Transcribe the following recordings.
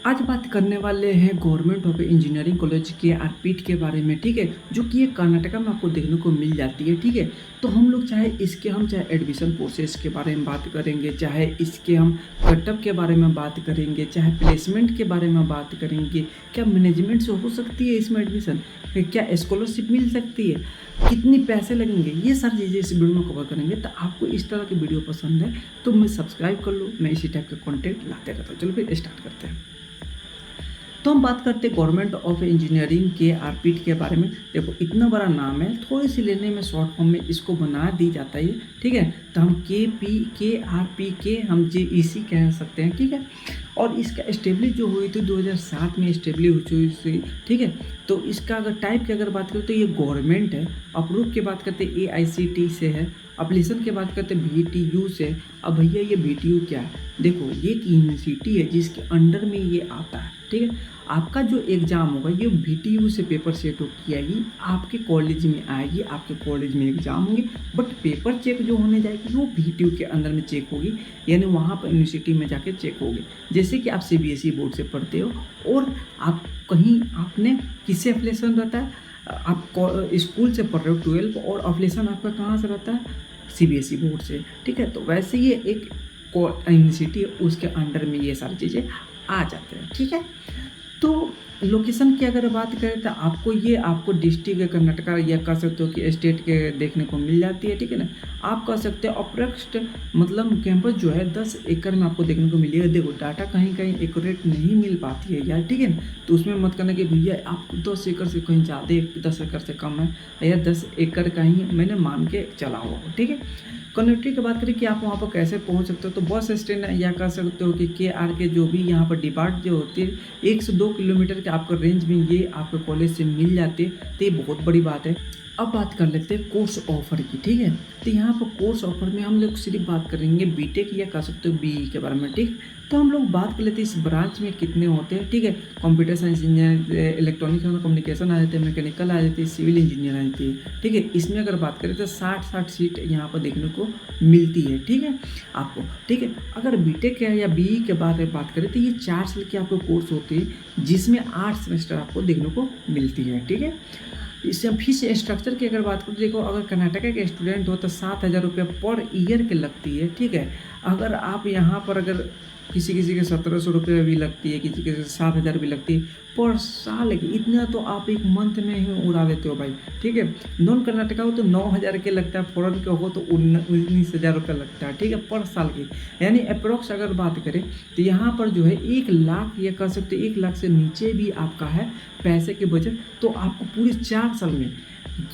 आज बात करने वाले हैं गवर्नमेंट ऑफ इंजीनियरिंग कॉलेज के आरपीट के बारे में। ठीक है, जो कि ये कर्नाटका में आपको देखने को मिल जाती है। ठीक है, तो हम लोग चाहे एडमिशन प्रोसेस के बारे में बात करेंगे, चाहे इसके हम कटअप के बारे में बात करेंगे, चाहे प्लेसमेंट के बारे में बात करेंगे। क्या मैनेजमेंट से हो सकती है इसमें एडमिशन, क्या स्कॉलरशिप मिल सकती है, कितनी पैसे लगेंगे, ये सारी चीज़ें इस वीडियो में कवर करेंगे। तो आपको इस तरह की वीडियो पसंद है तो मैं सब्सक्राइब कर लो, मैं इसी टाइप के कंटेंट लाते रहता हूँ। चलो फिर स्टार्ट करते हैं। तो हम बात करते हैं गवर्नमेंट ऑफ इंजीनियरिंग के आरपीट के बारे में। देखो इतना बड़ा नाम है, थोड़ी सी लेने में शॉर्ट फॉर्म में इसको बना दी जाता है। ठीक है, तो हम के हम JEC कह सकते हैं। ठीक है, और इसका इस्टेब्लिश जो हुई थी 2007 में इस्टेब्लिश हुई थी। ठीक है, तो इसका अगर टाइप की अगर बात करें तो ये गवर्नमेंट है। अप्रूव की बात करते हैं AICT से है। एप्लीकेशन की बात करते हैं VTU से। अब भैया ये VTU क्या है? देखो ये एक यूनिवर्सिटी है जिसके अंडर में ये आता है। ठीक है, आपका जो एग्ज़ाम होगा ये VTU से पेपर सेट हो की आएगी, आपके कॉलेज में आएगी, आपके कॉलेज में एग्ज़ाम होंगे। बट पेपर चेक जो होने जाएगी वो VTU के अंदर में चेक होगी, यानी वहाँ पर यूनिवर्सिटी में जाके चेक होगी। जैसे कि आप CBSE बोर्ड से पढ़ते हो और आप कहीं आपने किससे एफिलिएशन रहता है, आप स्कूल से पढ़ रहे हो 12 और एफिलिएशन आपका कहाँ से रहता है, CBSE बोर्ड से। ठीक है, तो वैसे ये एक यूनिवर्सिटी है, उसके अंडर में ये सारी चीज़ें आ जाते हैं। ठीक है, तो लोकेशन की अगर बात करें तो आपको डिस्ट्रिक्ट कर्नाटका या कह सकते हो कि स्टेट के देखने को मिल जाती है। ठीक है ना, आप कह सकते हो अप्रोक्स मतलब कैंपस जो है 10 एकड़ में आपको देखने को मिलेगा। देखो डाटा कहीं कहीं एक्यूरेट नहीं मिल पाती है यार। ठीक है ना, तो उसमें मत करना कि भैया आपको 10 एकड़ से कहीं ज़्यादा 10 एकड़ से कम है या 10 एकड़ का ही मैंने मान के चला हुआ। ठीक है, कनेक्टिविटी की बात करें कि आप वहाँ पर कैसे पहुँच सकते हो, तो बस स्टैंड या कह सकते हो कि KR के जो भी यहाँ पर डिपार्ट जो होती है 1 से 2 किलोमीटर के आपको रेंज में ये आपके कॉलेज से मिल जाती है। तो ये बहुत बड़ी बात है। अब बात कर लेते हैं कोर्स ऑफर की। ठीक है, तो यहाँ पर कोर्स ऑफर में हम लोग सिर्फ बात करेंगे बीटेक या कह सकते हो BE के बारे में। ठीक, तो हम लोग बात कर लेते हैं इस ब्रांच में कितने होते हैं। ठीक है, computer science engineer, electronics and communication आ जाते हैं, मैकेनिकल आ जाती है, सिविल इंजीनियर आ जाती है। ठीक है, इसमें अगर बात करें तो 60 सीट यहाँ पर देखने को मिलती है। ठीक है आपको। ठीक है, अगर बीटेक या BE के बारे में बात करें तो ये 4 साल की आपको कोर्स होती है जिसमें 8 सेमेस्टर आपको देखने को मिलती है। ठीक है, इससे फीस स्ट्रक्चर की अगर बात करें, देखो अगर कर्नाटका के स्टूडेंट हो तो 7,000 रुपये पर ईयर के लगती है। ठीक है, अगर आप यहाँ पर अगर किसी के 1,700 रुपये भी लगती है, किसी के 7,000 भी लगती है पर साल की, इतना तो आप एक मंथ में ही उड़ा देते हो भाई। ठीक है, नॉन कर्नाटका हो तो 9,000 के लगता है, फॉरेन के हो तो 19,000 रुपये लगता है। ठीक है, पर साल की, यानी अप्रोक्स अगर बात करें तो यहाँ पर जो है 1 लाख या कह सकते 1 लाख से नीचे भी आपका है पैसे के बजट। तो आपको पूरे 4 साल में,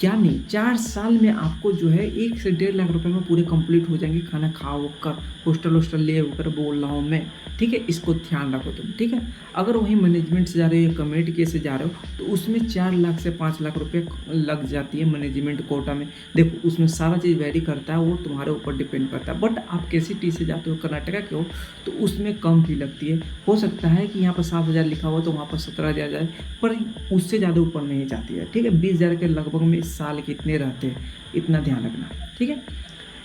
यानी 4 साल में आपको जो है 1 से 1.5 लाख रुपए में पूरे कंप्लीट हो जाएंगे, खाना खा कर, हॉस्टल ले होकर बोल रहा हूँ मैं। ठीक है, इसको ध्यान रखो तुम। ठीक है, अगर वहीं मैनेजमेंट से जा रहे हो या कम्युनिटी के से जा रहे हो तो उसमें 4 लाख से 5 लाख रुपए लग जाती है मैनेजमेंट कोटा में। देखो उसमें सारा चीज़ वेरी करता है, वो तुम्हारे ऊपर डिपेंड करता है। बट आप KCT से जाते हो, कर्नाटका के हो, तो उसमें कम फी लगती है। हो सकता है कि यहाँ पर 7,000 लिखा हुआ तो वहाँ पर 17,000 जाए, पर उससे ज़्यादा ऊपर नहीं जाती है। ठीक है, 20,000 के लगभग में इस साल कितने रहते हैं, इतना ध्यान रखना। ठीक है,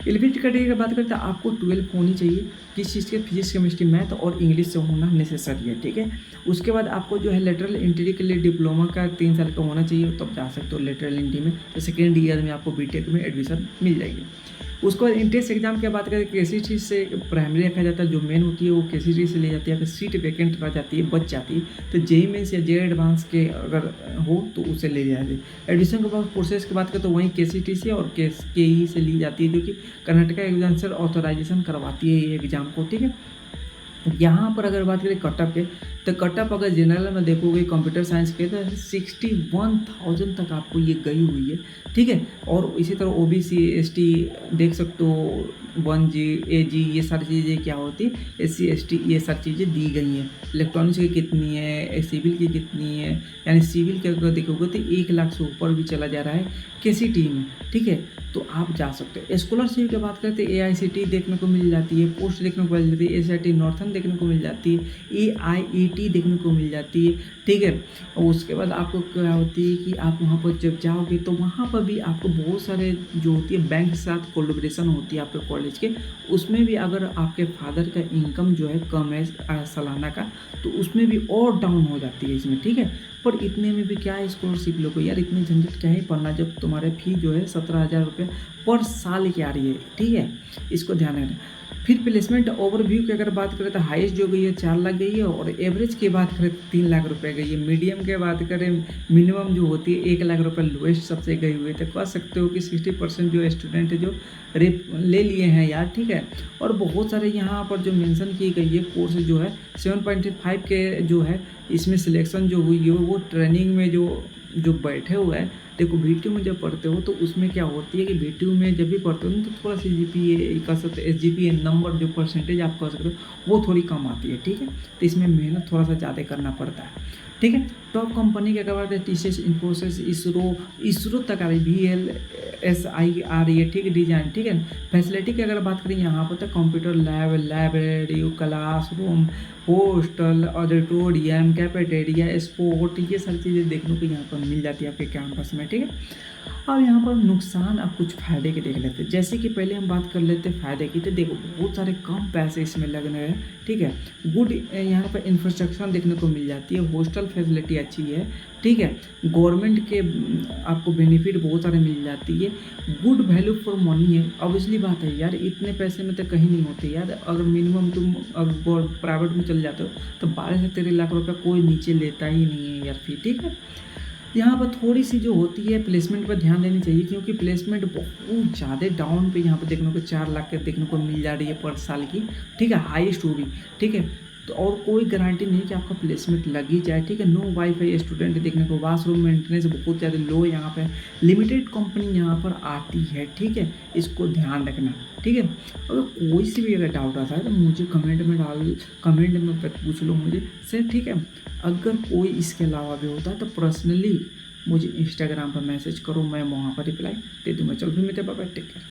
एलिजिबिलिटी क्राइटेरिया की बात करते हैं, आपको 12 होनी चाहिए, किस चीज़ के, फिजिक्स केमिस्ट्री मैथ और इंग्लिश से होना नेसेसरी है। ठीक है, उसके बाद आपको जो है लेटरल एंट्री के लिए डिप्लोमा का 3 साल का होना चाहिए, तब जा सकते हो लेटरल एंट्री में। तो सेकेंड ईयर में आपको बीटेक में एडमिशन मिल जाएगी। उसके बाद एंट्रेंस एग्जाम की बात करें, KCT से प्राइमरी रखा जाता है, जो मेन होती है वो KCT से ले जाती है। अगर सीट वैकेंट रह जाती है, बच जाती है, तो JEE मेंस या JEE एडवांस के अगर हो तो उसे ले जाती है। एडमिशन के बाद प्रोसेस की बात करें तो वहीं KCT से और KE से ली जाती है, जो कि कर्नाटका एग्जामिनेशन ऑथोराइजेशन करवाती है ये एग्ज़ाम को। ठीक है, यहाँ पर अगर बात करें कटअप के, तो कटअप अगर जनरल में देखोगे कंप्यूटर साइंस के तो 61,000 तक आपको ये गई हुई है। ठीक है, और इसी तरह OBC ST देख सकते हो, 1G AG ये सारी चीज़ें क्या होती है, SC ST ये सारी चीज़ें दी गई हैं। इलेक्ट्रॉनिक्स की कितनी है, सिविल की कितनी है, यानी सिविल के अगर देखोगे तो 1 लाख से ऊपर भी चला जा रहा है KCT में। ठीक है, तो आप जा सकते हो। स्कॉलरशिप की बात करते हैं, AICT देखने को मिल जाती है, पोस्ट देखने को मिल जाती है, SIT नॉर्थन देखने को मिल जाती है, AIET देखने को मिल जाती है। ठीक है, और उसके बाद आपको क्या होती है कि आप वहाँ पर जब जाओगे तो वहाँ पर भी आपको बहुत सारे जो होती है बैंक के साथ कोलैबोरेशन होती है आपके कॉलेज कॉलेज के, उसमें भी अगर आपके फादर का इनकम जो है कम है सालाना का, तो उसमें भी और डाउन हो जाती है इसमें, ठीक है। पर इतने में भी क्या है, स्कॉलरशिप लोगो यार, इतनी झंझट क्या ही पढ़ना जब तुम्हारे फ़ी जो है 17,000 रुपये पर साल की आ रही है, ठीक है। इसको ध्यान रखना। फिर प्लेसमेंट ओवरव्यू की अगर बात करें तो हाईएस्ट जो गई है 4 लाख गई है, और एवरेज की बात करें तो 3 लाख रुपए गई है। मीडियम की बात करें, मिनिमम जो होती है 1 लाख रुपए लोएस्ट सबसे गई हुई है। तो कह सकते हो कि 60% जो स्टूडेंट है जो ले लिए हैं यार, ठीक है। और बहुत सारे यहाँ पर जो मेंशन की गई है कोर्स जो है 7.5 के जो है इसमें सिलेक्शन जो हुई है वो ट्रेनिंग में जो बैठे हुए हैं। देखो बीटीयू में जब पढ़ते हो तो उसमें क्या होती है कि बीटीयू में जब भी पढ़ते हो तो थोड़ा सा जीपीए कह सकते हो, एसजीपीए नंबर जो परसेंटेज आप कह सकते हो वो थोड़ी कम आती है, ठीक है। तो इसमें मेहनत थोड़ा सा ज़्यादा करना पड़ता है, ठीक है। टॉप कंपनी की अगर बात करें टीसीएस, इन्फोसिस, इसरो तक आ रही, VLSI आ रही है, ठीक है, डिजाइन, ठीक है। फैसिलिटी की अगर बात करें यहाँ पर तो computer lab, library, classroom, hostel, auditorium, cafeteria, sport, ये सारी चीज़ें देखने को यहाँ पर मिल जाती है आपके कैंपस में, ठीक है। अब यहाँ पर नुकसान अब कुछ फ़ायदे के देख लेते हैं। जैसे कि पहले हम बात कर लेते हैं फ़ायदे की, तो देखो बहुत सारे कम पैसे इसमें लगने हैं, ठीक है। गुड यहाँ पर इंफ्रास्ट्रक्चर देखने को मिल जाती है, हॉस्टल फैसिलिटी अच्छी है, ठीक है। गवर्नमेंट के आपको बेनिफिट बहुत सारे मिल जाती है। गुड वैल्यू फॉर मनी है, ऑब्वियसली बात है यार, इतने पैसे में तो कहीं नहीं होते यार। अगर मिनिमम तुम अगर प्राइवेट में चल जाते हो तो 12 से 13 लाख रुपये कोई नीचे लेता ही नहीं है यार फी, ठीक है। यहाँ पर थोड़ी सी जो होती है प्लेसमेंट पर ध्यान देनी चाहिए, क्योंकि प्लेसमेंट बहुत ज़्यादा डाउन पे यहाँ पर देखने को 4 लाख के देखने को मिल जा रही है पर साल की, ठीक है, हाईएस्ट भी, ठीक है। तो और कोई गारंटी नहीं कि आपका प्लेसमेंट लग ही जाए, ठीक है। नो वाईफाई स्टूडेंट देखने को, वॉशरूम मेंटेनेंस बहुत ज़्यादा लो यहाँ पे, लिमिटेड कंपनी यहाँ पर आती है, ठीक है। इसको ध्यान रखना, ठीक है। अगर कोई सी भी अगर डाउट आता है तो मुझे कमेंट में पूछ लो मुझे से, ठीक है। अगर कोई इसके अलावा भी होता है तो पर्सनली मुझे इंस्टाग्राम पर मैसेज करो, मैं वहाँ पर रिप्लाई दे दूँगा। चलो फिर मिलते हैं, बाय बाय, टेक केयर।